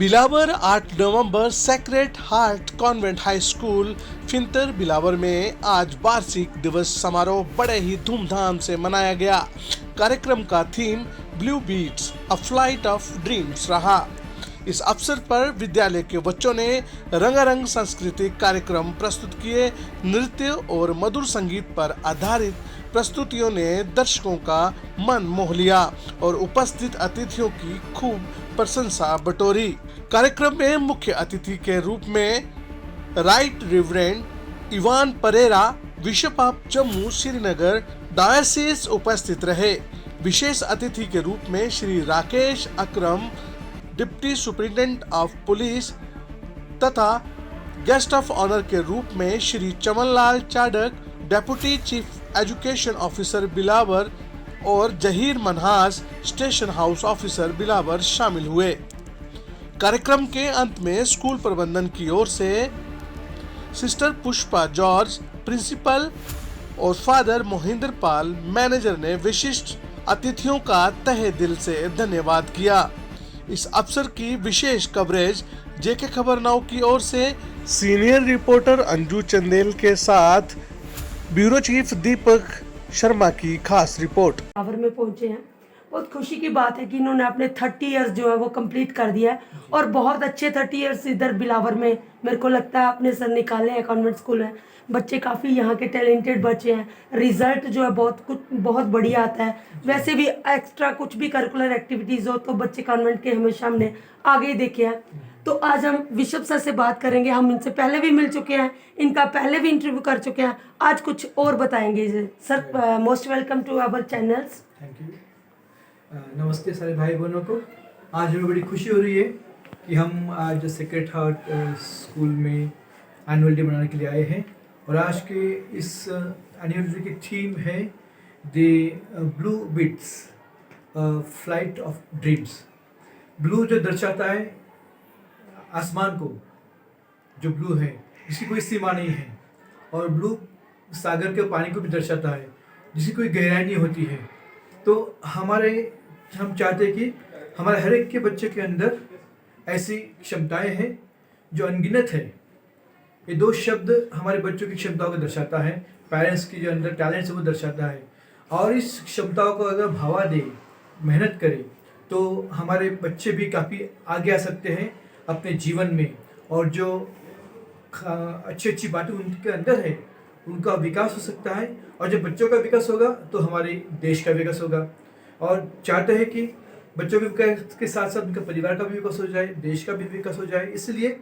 बिलावर 8 नवंबर Sacred Heart Convent High School फिंतर बिलावर में आज वार्षिक दिवस समारोह बड़े ही धूमधाम से मनाया गया। कार्यक्रम का theme blue beats a flight of dreams रहा। इस अवसर पर विद्यालय के बच्चों ने रंगारंग सांस्कृतिक कार्यक्रम प्रस्तुत किए। नृत्य और मधुर संगीत पर आधारित प्रस्तुतियों ने दर्शकों का मन मोह लिया और उपस्थित अतिथियों की खूब प्रशंसा बटोरी। कार्यक्रम में मुख्य अतिथि के रूप में Right Reverend Ivan Pereira, bishop of Jammu Srinagar diocese उपस्थित रहे। विशेष अतिथि के रूप में Shri Rakesh Akram, deputy superintendent of police, तथा गेस्ट ऑफ ऑनर के रूप में Shri Chamanlal Chadak, deputy chief education officer Billawar और Zaheer Manhas, station house officer Billawar शामिल हुए। कार्यक्रम के अंत में स्कूल प्रबंधन की ओर से सिस्टर पुष्पा जॉर्ज, प्रिंसिपल, और फादर मोहिंदर पाल, मैनेजर ने विशिष्ट अतिथियों का तहे दिल से धन्यवाद किया। इस अवसर की विशेष कवरेज जेके खबर नाउ की ओर से सीनियर रिपोर्टर अंजू चंदेल के साथ ब्यूरो चीफ दीपक शर्मा की खास रिपोर्ट। बिलावर में पहुंचे हैं, बहुत खुशी की बात है कि इन्होंने अपने 30 इयर्स जो है वो कंप्लीट कर दिया है और बहुत अच्छे 30 इयर्स इधर बिलावर में मेरे को लगता है अपने सर निकाले हैं। कॉन्वेंट स्कूल है, बच्चे काफ़ी यहाँ के टैलेंटेड बच्चे हैं। रिजल्ट जो है बहुत बढ़िया आता है। वैसे भी एक्स्ट्रा कुछ भी करिकुलर एक्टिविटीज़ हो तो बच्चे कॉन्वेंट के हमेशा हमने आगे ही देखे हैं। तो आज हम बिशप सर से बात करेंगे। हम इनसे पहले भी मिल चुके हैं, इनका पहले भी इंटरव्यू कर चुके हैं, आज कुछ और बताएंगे sir. Most welcome to our channels. Thank you. नमस्ते सारे भाई बहनों को। आज हमें बड़ी खुशी हो रही है कि हम आज सेक्रेड हार्ट स्कूल में एनुअल डे मनाने के लिए आए हैं और आज के इस एनुअल डे की थीम है the blue beats flight of dreams. Blue जो दर्शाता है आसमान को, जो ब्लू है जिसकी कोई सीमा नहीं है, और ब्लू सागर के पानी को भी दर्शाता है जिसकी कोई गहराई नहीं होती है। तो हम चाहते हैं कि हमारे हर एक के बच्चे के अंदर ऐसी क्षमताएं हैं जो अनगिनत है। ये दो शब्द हमारे बच्चों की क्षमताओं को दर्शाता है, पेरेंट्स की जो अंदर टैलेंट्स है वो दर्शाता है। और इस क्षमताओं को अगर भावा दे, मेहनत करे, तो हमारे बच्चे भी काफ़ी आगे आ सकते हैं अपने जीवन में, और जो अच्छी बातें उनके अंदर है उनका विकास हो सकता है। और जब बच्चों का विकास होगा तो हमारे देश का विकास होगा। और चाहते हैं कि बच्चों के विकास के साथ साथ उनके परिवार का भी विकास हो जाए, देश का भी विकास हो जाए। इसलिए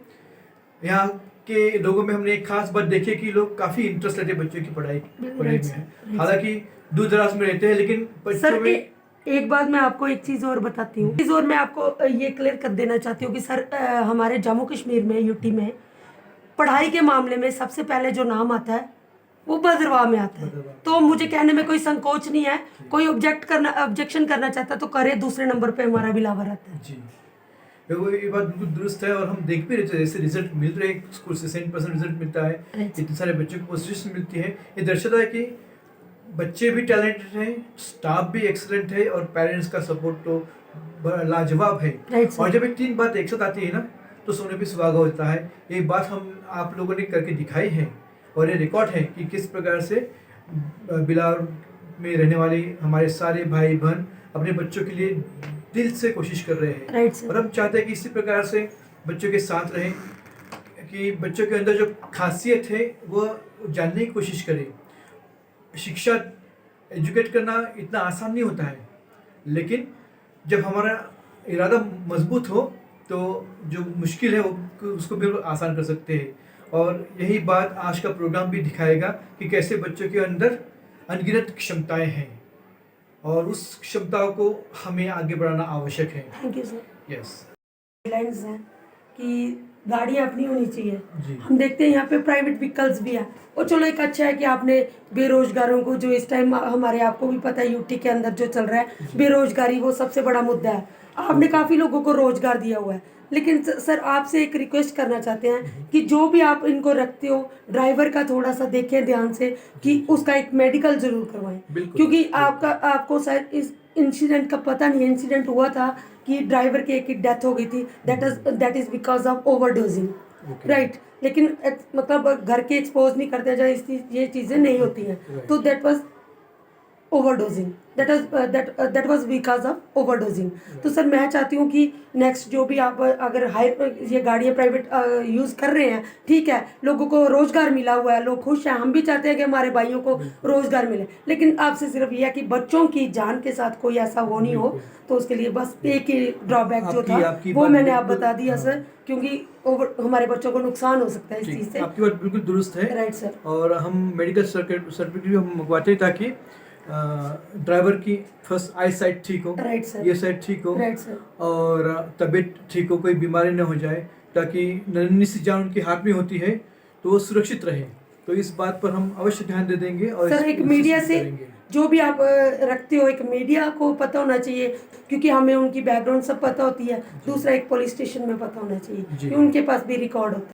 यहाँ के लोगों में हमने एक खास बात देखी कि लोग काफ़ी इंटरेस्ट लेते हैं बच्चों की पढ़ाई में। हालांकि दूर दराज में रहते हैं, लेकिन बच्चों में एक बात मैं आपको एक चीज़ और बताती हूँ। चीज़ और मैं आपको ये क्लियर कर देना चाहती हूँ कि सर हमारे जम्मू कश्मीर में, यूटी में पढ़ाई के मामले में सबसे पहले जो नाम आता है वो भद्रवाह में आता है। तो मुझे कहने में कोई संकोच नहीं है। कोई ऑब्जेक्शन करना चाहता है तो करे। दूसरे नंबर पे हमारा बिलावर आता है। जी, वो ये बात बिल्कुल दुरुस्त है। और हम देख भी रहे थे जैसे रिजल्ट मिल रहे हैं, स्कूल से 100% रिजल्ट मिलता है, इतने सारे बच्चों को पोजीशन मिलती है। ये दर्शाता है कि बच्चे भी टैलेंटेड हैं, स्टाफ भी एक्सीलेंट है, और पेरेंट्स का सपोर्ट तो लाजवाब है। और जब ये तीन बात एक साथ आती है ना, तो सोने पे सुहागा होता है। ये बात हम आप लोगों ने करके दिखाई है, और ये रिकॉर्ड है कि किस प्रकार से बिलावर में रहने वाले हमारे सारे भाई बहन अपने बच्चों के लिए दिल से कोशिश कर रहे हैं। और हम चाहते हैं कि इसी प्रकार से बच्चों के साथ रहें, कि बच्चों के अंदर जो खासियत है वो जानने की कोशिश करें। शिक्षा एजुकेट करना इतना आसान नहीं होता है, लेकिन जब हमारा इरादा मजबूत हो तो जो मुश्किल है वो उसको भी आसान कर सकते हैं। और यही बात आज का प्रोग्राम भी दिखाएगा कि कैसे बच्चों के अंदर अनगिनत क्षमताएं हैं, और उस क्षमताओं को हमें आगे बढ़ाना आवश्यक है। Thank you sir. Yes, guidelines हैं कि गाड़ियाँ अपनी होनी चाहिए। जी। हम देखते हैं यहाँ पे प्राइवेट व्हीकल्स भी है। और चलो एक अच्छा है कि आपने बेरोजगारों को, जो इस टाइम हमारे आपको भी पता है यूटी के अंदर जो चल रहा है बेरोजगारी, वो सबसे बड़ा मुद्दा है। आपने काफ़ी लोगों को रोजगार दिया हुआ है। लेकिन सर आपसे एक रिक्वेस्ट करना चाहते हैं कि जो भी आप इनको रखते हो, ड्राइवर का थोड़ा सा देखें ध्यान से कि उसका एक मेडिकल जरूर करवाएं, क्योंकि आपको शायद इस इंसिडेंट का पता नहीं है। इंसिडेंट हुआ था कि ड्राइवर की एक की डेथ हो गई थी, that is because of overdosing, Okay. Right. लेकिन मतलब घर के एक्सपोज नहीं करते जहाँ ये चीज़ें नहीं होती हैं, तो that was overdosing, that was because of overdosing. तो सर मैं चाहती हूँ कि नेक्स्ट जो भी आप अगर ये गाड़ियाँ प्राइवेट यूज़ कर रहे हैं, ठीक है, लोगों को रोज़गार मिला हुआ है, लोग खुश हैं, हम भी चाहते हैं कि हमारे भाइयों को रोज़गार मिले, लेकिन आपसे सिर्फ ये है कि बच्चों की जान के साथ कोई ऐसा वो नहीं हो। तो उसके लिए बस एक ही ड्रॉबैक जो आपकी था वो बात मैंने आप बिल्कुल, बता दिया हाँ। सर, क्योंकि हमारे बच्चों को नुकसान हो सकता है इस ठीक, चीज़ से। आपकी बात बिल्कुल दुरुस्त है। Right sir. और हम मेडिकल सर्टिफिकेट भी हम मंगवाते हैं ताकि ड्राइवर की फर्स्ट आई साइट ठीक हो, राइट सर। ये साइट ठीक हो, राइट सर। और तबीयत ठीक हो, कोई बीमारी न हो जाए, ताकि नन्ही सी जान उनके हाथ में होती है तो वो सुरक्षित रहे। तो इस बात पर हम अवश्य ध्यान दे देंगे और सर एक मीडिया से जो भी आप रखते हो, एक मीडिया को पता होना चाहिए, क्योंकि हमें उनकी बैकग्राउंड सब पता होती है। दूसरा एक पुलिस स्टेशन में पता होना चाहिए जी। कि उनके पास भी रिकॉर्ड होता है।